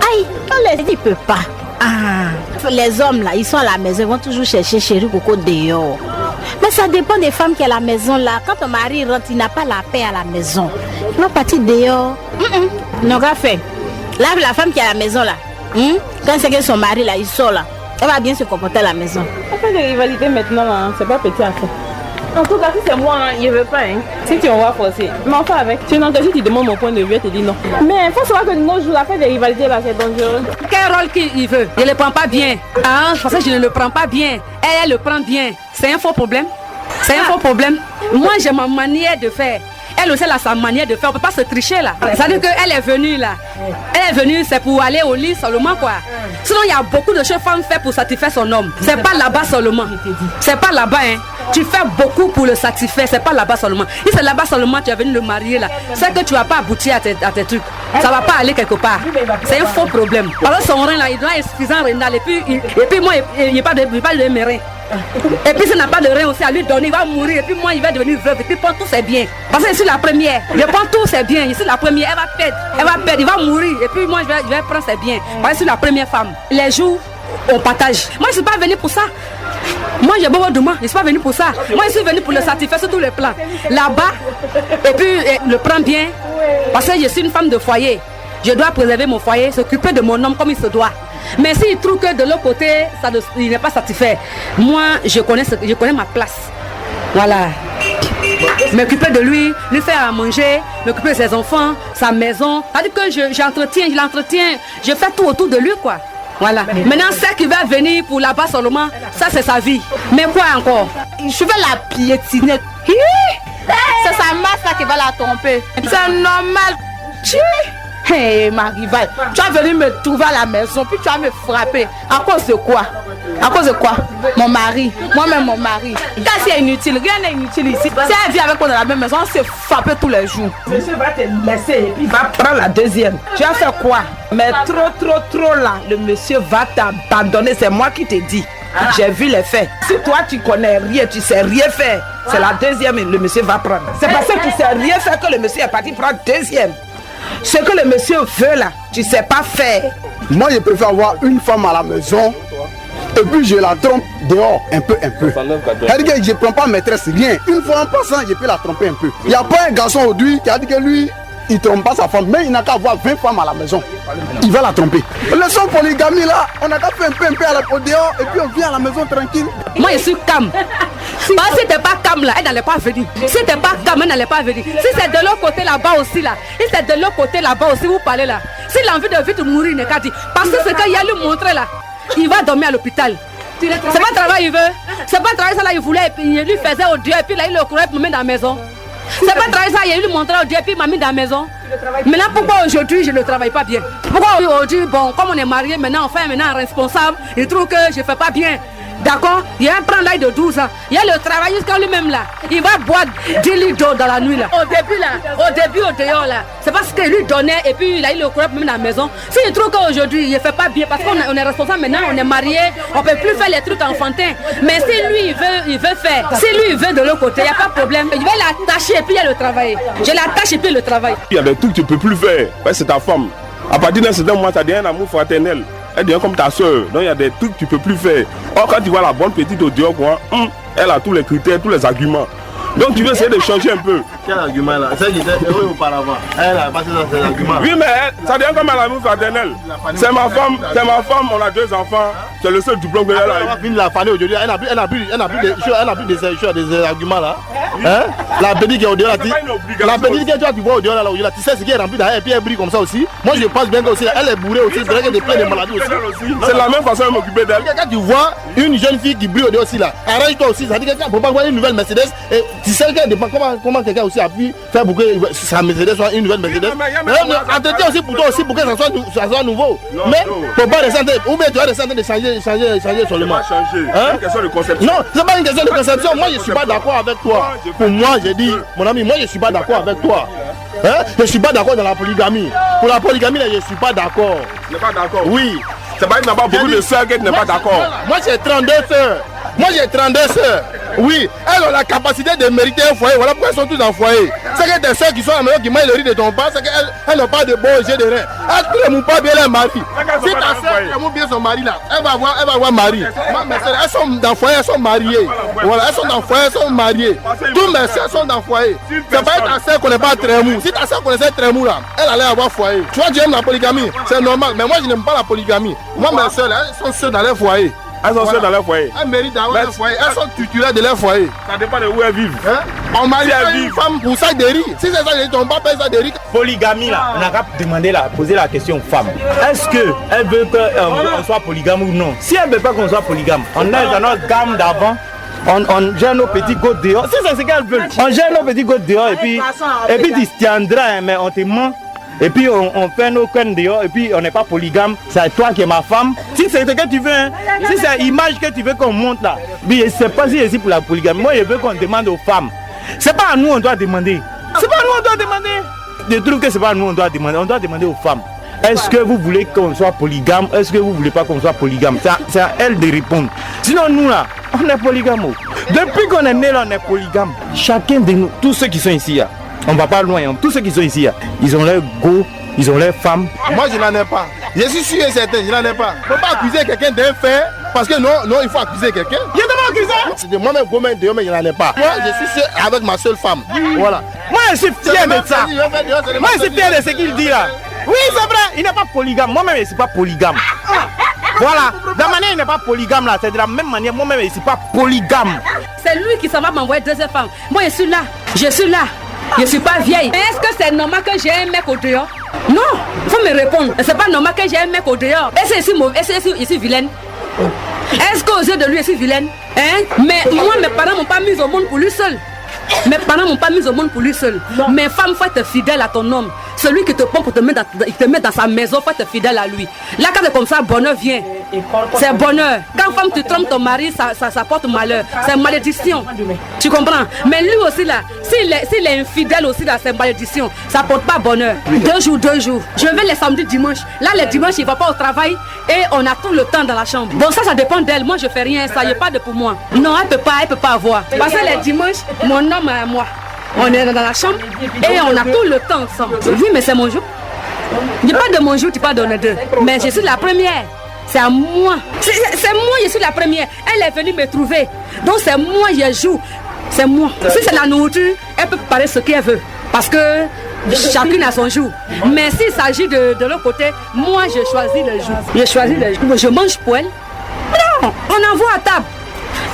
Aïe, on les dit, il peut pas. Ah. Les hommes, là, ils sont à la maison, ils vont toujours chercher chéri coco dehors. Mais ça dépend des femmes qui sont à la maison, là. Quand ton mari rentre, il n'a pas la paix à la maison. Il va partir dehors. Non, qu'a fait? Là, la femme qui est à la maison, là, quand c'est que son mari, là, il sort, là, elle va bien se comporter à la maison. On fait des rivalités maintenant, hein. C'est pas petit à faire. En tout cas, si c'est moi, hein, il veut pas. Hein. Si tu vas forcer, mais enfin avec. Sinon, si tu demandes mon point de vue, elle te dit non. Mais il faut savoir que de nos jours, la fête des rivalités, là, c'est dangereux. Quel rôle qu'il veut? Je ne le prends pas bien. Ah, parce que je ne le prends pas bien. Elle le prend bien. C'est un faux problème. C'est un faux problème. Moi, j'ai ma manière de faire. Elle aussi, elle a sa manière de faire. On ne peut pas se tricher là. C'est-à-dire qu'elle est venue là. Elle est venue, c'est pour aller au lit seulement quoi. Sinon, il y a beaucoup de choses femmes font pour satisfaire son homme. C'est pas là-bas seulement. C'est pas là-bas, hein. Tu fais beaucoup pour le satisfaire. C'est pas là-bas seulement. Si c'est là-bas seulement, tu es venu le marier là. C'est que tu vas pas aboutir à tes trucs. Ça va pas aller quelque part. C'est un faux problème. Alors son rein là, il doit être suffisant rénal. Et puis moi, il n'y a pas de mes reins. Et puis s'il n'a pas de rein aussi à lui donner, il va mourir. Et puis moi, il va devenir veuve. Et puis prendre tous ses biens. Parce que je suis la première. Je prends tous ses biens. Je suis la première. Elle va perdre. Elle va perdre. Il va mourir. Et puis moi, je vais prendre ses biens. Parce que je suis la première femme. Les jours, on partage. Moi, je ne suis pas venue pour ça. Moi, j'ai besoin de moi. Je ne suis pas venue pour ça. Moi, je suis venue pour le satisfaire sur tous les plans. Là-bas, et puis le prendre bien. Parce que je suis une femme de foyer. Je dois préserver mon foyer, s'occuper de mon homme comme il se doit. Mais s'il trouve que de l'autre côté, il n'est pas satisfait, moi, je connais ma place. Voilà. M'occuper de lui, lui faire à manger, m'occuper de ses enfants, sa maison. C'est-à-dire que je l'entretiens, je fais tout autour de lui, quoi. Voilà. Maintenant, celle qui va venir pour là-bas seulement, ça c'est sa vie. Mais quoi encore? Je vais la piétiner. C'est sa masse là qui va la tromper. C'est normal. Hey, ma rivale, tu vas venir me trouver à la maison, puis tu vas me frapper. À cause de quoi? À cause de quoi? Mon mari, moi-même mon mari. Quand c'est inutile, rien n'est inutile ici. Si elle vit avec moi dans la même maison, on se frappe tous les jours. Monsieur va te laisser et puis il va prendre la deuxième. Tu vas faire quoi? Mais trop là, le monsieur va t'abandonner, c'est moi qui te dis. J'ai vu les faits. Si toi tu connais rien, tu sais rien faire, c'est la deuxième et le monsieur va prendre. C'est parce que tu sais rien faire que le monsieur est parti prendre deuxième. Ce que le monsieur veut là, tu sais pas faire. Moi, je préfère avoir une femme à la maison et puis je la trompe dehors un peu. C'est-à-dire que je ne prends pas maîtresse, rien. Une fois en passant, je peux la tromper un peu. Il n'y a pas un garçon aujourd'hui qui a dit que lui, il ne trompe pas sa femme, mais il n'a qu'à avoir 20 femmes à la maison. Il va la tromper. Le son polygamie là, on n'a qu'à faire un peu au dehors et puis on vient à la maison tranquille. Moi, je suis calme. Parce que si t'es pas calme là, elle n'allait pas venir. Si t'es pas calme, elle n'allait pas venir. Si c'est de l'autre côté là-bas aussi là, si c'est de l'autre côté là-bas aussi, vous parlez là. S'il a envie de vite mourir, il n'est qu'à dire. Parce que ce qu'il a lui montré là, il va dormir à l'hôpital. C'est pas le travail il veut. C'est pas le travail ça là, il voulait, et puis il lui faisait au Dieu, et puis là il le courait pour mettre dans la maison. C'est pas travailler ça, il lui montrer au Dieu, puis il m'a mis dans la maison. Maintenant, pourquoi aujourd'hui je ne travaille pas bien? Pourquoi aujourd'hui, bon, comme on est marié, maintenant, enfin, maintenant, responsable, il trouve que je ne fais pas bien. D'accord? Il y a un prend l'âge de 12 ans. Il y a le travail jusqu'à lui-même là. Il va boire 10 litres d'eau dans la nuit là. Au début, au dehors là. C'est parce qu'il lui donnait et puis il a eu le courage même dans la maison. S'il trouve qu'aujourd'hui il ne fait pas bien parce qu'on est responsable maintenant, on est marié, on ne peut plus faire les trucs enfantins. Mais si lui il veut faire, si lui il veut de l'autre côté, il n'y a pas de problème. Il va l'attacher et puis il y a le travail. Je l'attache et puis le travail. Il y a des trucs que tu ne peux plus faire. Ouais, c'est ta femme. À partir d'un certain moment, ça devient un amour fraternel. Elle devient comme ta soeur. Donc il y a des trucs que tu ne peux plus faire. Or, quand tu vois la bonne petite au dehors, elle a tous les critères, tous les arguments. Donc tu veux essayer de changer un peu. Quel argument là? C'est qui était heureux auparavant. Elle a passé dans ses arguments. Oui, mais ça devient comme un amour fraternel. C'est ma femme, on a 2 enfants. C'est le seul diplôme que elle a. Elle va finir la famille aujourd'hui. Elle n'a plus des arguments là. Hein? La petite qui est au dehors là. La petite que tu vois au dehors là, tu sais ce qui est rempli derrière et puis elle brille comme ça aussi. Moi je pense bien qu'aussi elle est bourrée aussi. C'est vrai qu'elle est pleine de maladies aussi. C'est la même façon de m'occuper d'elle. Quand tu vois une jeune fille qui brille au dehors aussi là, arrange-toi aussi. Ça veut dire que pour pas voir une nouvelle Mercedes. Et tu sais comment quelqu'un aussi a pu faire pour que sa Mercedes soit une nouvelle Mercedes. Entretien aussi pour toi aussi pour que ça soit nouveau. Mais faut pas descendre, ou bien tu vas descendre de changer seulement. C'est une question de conception. Non, c'est pas une question de conception. Moi je suis pas d'accord avec toi. Pour moi, j'ai dit, mon ami, moi je suis pas d'accord avec toi. Hein? Je suis pas d'accord dans la polygamie. Pour la polygamie, là, je suis pas d'accord. Tu n'es pas d'accord? Oui. C'est pas qu'il n'y a pas beaucoup de sœurs que tu n'es pas d'accord. Moi j'ai 32 sœurs. Oui, elles ont la capacité de mériter un foyer. Voilà pourquoi elles sont tous en foyer. C'est que tes soeurs qui sont à la maison qui mangent le riz de ton père, c'est qu'elles n'ont pas de bon jet de rein. Elles ne pas bien leur mari. Si ta soeur aime bien son mari là, elle va avoir mari. Elles sont dans le foyer, elles sont mariées. Voilà, elles sont dans le foyer, elles sont mariées. Toutes mes soeurs sont dans le foyer. C'est pas ta soeur qu'on n'est pas très mou. Si ta soeur connaissait très mou là, elle allait avoir foyer. Tu vois, tu aimes la polygamie, c'est normal. Mais moi je n'aime pas la polygamie. Moi mes soeurs là, elles sont seules dans leur foyer. Elles sont seules dans leur foyer. Elles méritent d'avoir un foyer. Elles sont titulaires de leur foyer. Ça dépend de où elles vivent. Hein? On marie une femme pour ça de riz. Si c'est ça de riz, on va payer ça de riz. Polygamie là, on a qu'à demander là, poser la question aux femmes. Est-ce qu'elle veut qu'on soit polygame ou non? Si elle ne veut pas qu'on soit polygame, on est dans notre gamme d'avant. On gère nos petits gouttes dehors. Si c'est ce qu'elle veut, on gère nos petits gouttes dehors et puis tu te tiendras, mais on te ment. Et puis on fait nos connes dehors et puis on n'est pas polygame. C'est toi qui es ma femme. Si c'est ce que tu veux, hein, si c'est l'image que tu veux qu'on monte là, mais je ne sais pas si c'est pour la polygamie. Moi je veux qu'on demande aux femmes. C'est pas à nous on doit demander. C'est pas à nous on doit demander. Je trouve que c'est pas à nous on doit demander aux femmes. Est-ce que vous voulez qu'on soit polygame? Est-ce que vous voulez pas qu'on soit polygame? C'est à elle de répondre. Sinon nous là, on est polygame. Depuis qu'on est né là, on est polygame. Chacun de nous, tous ceux qui sont ici là, on va pas loin, hein. Tous ceux qui sont ici, ils ont leurs go, ils ont leurs femmes. Moi je n'en ai pas. Je suis sûr et certain, je n'en ai pas. Il ne faut pas accuser quelqu'un d'un fait parce que non, il faut accuser quelqu'un. Je ne pas accuser. Moi-même, mais je n'en ai pas. Moi je suis sûr avec ma seule femme. Voilà. Moi je suis fier de ça. Moi je suis fier de ce qu'il dit là. Oui, c'est vrai, il n'est pas polygame. Moi-même, je ne suis pas polygame. Voilà, de la manière il n'est pas polygame là, c'est de la même manière, moi-même je ne suis pas polygame. C'est lui qui s'en va m'envoyer 2 femmes. Moi je suis là, je ne suis pas vieille. Mais est-ce que c'est normal que j'ai un mec au dehors? Non, il faut me répondre. C'est pas normal que j'ai un mec au dehors. Est-ce que je suis vilaine? Est-ce qu'aux yeux de lui je suis vilaine? Hein? Mais moi mes parents m'ont pas mis au monde pour lui seul. Mes parents m'ont pas mis au monde pour lui seul. Mes femmes, faut être fidèle à ton homme. Celui qui te prend pour te mettre dans sa maison, faut être fidèle à lui. Là, quand c'est comme ça, bonheur vient. C'est bonheur. Quand femme tu trompes ton mari, ça porte malheur. C'est malédiction. Tu comprends? Mais lui aussi là, s'il est infidèle aussi là, c'est malédiction. Ça porte pas bonheur. 2 jours. Je vais les samedis, dimanches. Là, les dimanches, il va pas au travail et on a tout le temps dans la chambre. Bon, ça dépend d'elle. Moi, je fais rien. Ça y est pas de pour moi. Non, elle peut pas avoir. Parce que les dimanches, mon homme et moi, on est dans la chambre et on a tout le temps ensemble. Oui, mais c'est mon jour. Je parle de mon jour, tu parles de nos deux. Mais je suis la première. C'est à moi. C'est moi, je suis la première. Elle est venue me trouver. Donc c'est moi, je joue. C'est moi. Si c'est la nourriture, elle peut préparer ce qu'elle veut. Parce que chacune a son jour. Mais s'il s'agit de l'autre côté, moi, je choisis le jour. Je mange pour elle. Non, on envoie à table.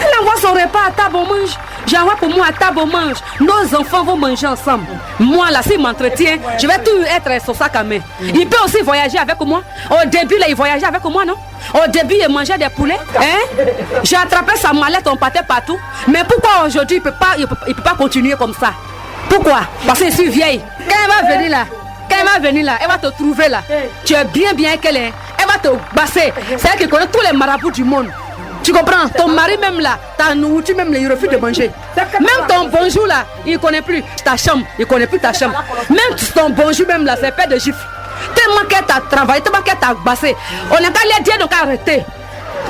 Elle envoie son repas à table, on mange. J'envoie pour moi à table, on mange. Nos enfants vont manger ensemble. Moi, là, s'il m'entretient, je vais tout être son sac à main. Il peut aussi voyager avec moi. Au début, là, il voyageait avec moi, non? Au début, il mangeait des poulets. Hein? J'ai attrapé sa mallette, on partait partout. Mais pourquoi aujourd'hui, il peut pas continuer comme ça? Pourquoi? Parce que je suis vieille. Quand elle va venir là, elle va te trouver là. Tu es bien qu'elle est. Elle va te basser. C'est elle qui connaît tous les marabouts du monde. Tu comprends? Ton mari même là, ta nourriture même, il refuse de manger. Même ton bonjour là, il ne connaît plus ta chambre. Il ne connaît plus ta chambre. Même ton bonjour même là, c'est fait de gifles. Tellement qu'elle t'a travaillé, tellement qu'elle t'a bassé. On n'a qu'à les dire, on n'a qu'à arrêter.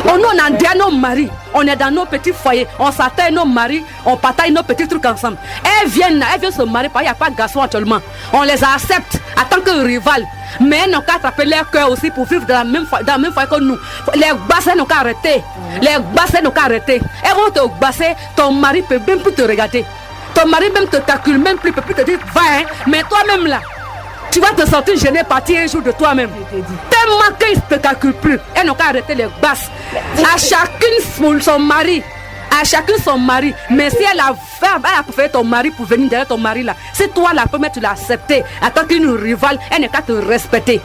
On a dit nos maris, on est dans nos petits foyers, on s'attaque nos maris, on partage nos petits trucs ensemble. Elles viennent se marier, il n'y a pas de garçon actuellement. On les accepte en tant que rivales. Mais elles n'ont qu'à attraper leur cœur aussi pour vivre dans la même foyer que nous. Les basses, elles n'ont qu'à arrêter. Les basses, elles n'ont qu'à arrêter. Elles vont te basser, ton mari peut même plus te regarder. Ton mari même te calcule même plus, peut plus te dire va, hein. Mais toi-même là, tu vas te sentir gêné partir un jour de toi-même. Tellement qu'ils ne te calculent plus. Elles n'ont qu'à arrêter les basses. À chacune son mari. À chacun son mari. Mais si elle a préféré ton mari pour venir derrière ton mari là, si toi la première tu l'as accepté en tant qu'une rivale, elle n'a qu'à te respecter.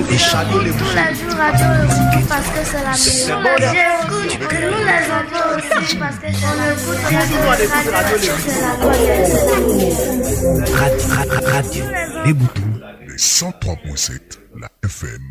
Les chameaux, les tous les jours, radio le parce que c'est la meilleure. J'écoute, nous les enfants aussi parce que on écoute radio, Radio, les boutons, les 103.7, la FM.